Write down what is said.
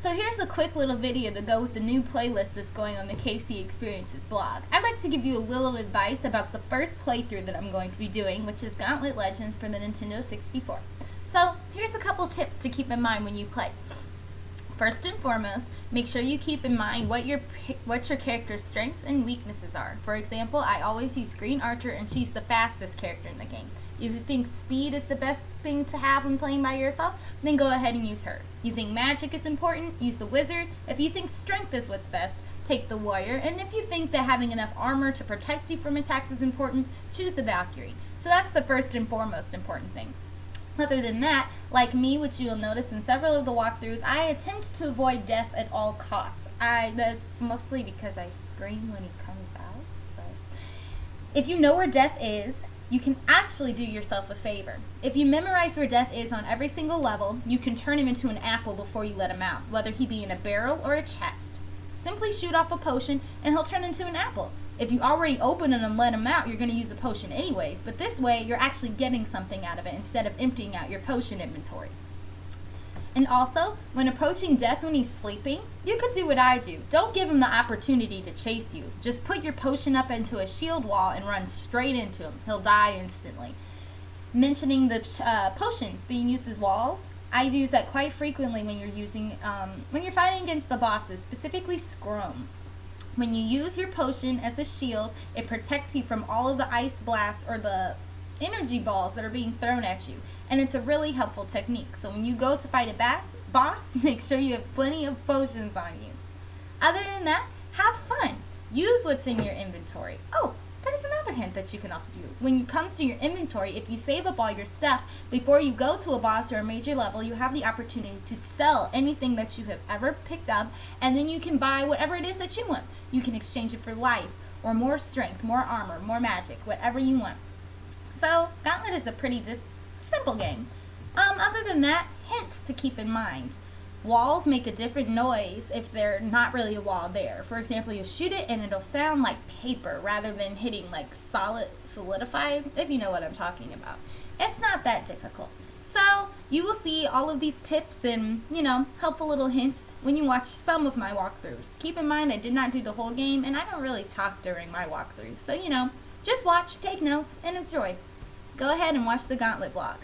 So here's a quick little video to go with the new playlist that's going on the KC Experiences blog. I'd like to give you a little advice about the first playthrough that I'm going to be doing, which is Gauntlet Legends for the Nintendo 64. So here's a couple tips to keep in mind when you play. First and foremost, make sure you keep in mind what your character's strengths and weaknesses are. For example, I always use Green Archer, and she's the fastest character in the game. If you think speed is the best thing to have when playing by yourself, then go ahead and use her. You think magic is important, use the wizard. If you think strength is what's best, take the warrior. And if you think that having enough armor to protect you from attacks is important, choose the Valkyrie. So that's the first and foremost important thing. Other than that, like me, which you will notice in several of the walkthroughs, I attempt to avoid death at all costs. That's mostly because I scream when he comes out. But if you know where death is, you can actually do yourself a favor. If you memorize where death is on every single level, you can turn him into an apple before you let him out, whether he be in a barrel or a chest. Simply shoot off a potion and he'll turn into an apple. If you already open it and let him out, you're going to use a potion anyways, but this way you're actually getting something out of it instead of emptying out your potion inventory. And also, when approaching death when he's sleeping, you could do what I do. Don't give him the opportunity to chase you. Just put your potion up into a shield wall and run straight into him. He'll die instantly. Mentioning the potions being used as walls, I use that quite frequently when you're fighting against the bosses, specifically Scrum. When you use your potion as a shield, it protects you from all of the ice blasts or the energy balls that are being thrown at you, and it's a really helpful technique. So when you go to fight a boss, make sure you have plenty of potions on you. Other than that, have fun. Use what's in your inventory. Oh, there's another hint that you can also do. When it comes to your inventory, if you save up all your stuff before you go to a boss or a major level, you have the opportunity to sell anything that you have ever picked up, and then you can buy whatever it is that you want. You can exchange it for life, or more strength, more armor, more magic, whatever you want. So, Gauntlet is a pretty simple game. Other than that, hints to keep in mind. Walls make a different noise if they're not really a wall there. For example, you shoot it and it'll sound like paper rather than hitting like solidified, if you know what I'm talking about. It's not that difficult. So, you will see all of these tips and, helpful little hints when you watch some of my walkthroughs. Keep in mind, I did not do the whole game, and I don't really talk during my walkthroughs. So, just watch, take notes, and enjoy. Go ahead and watch the Gauntlet blog.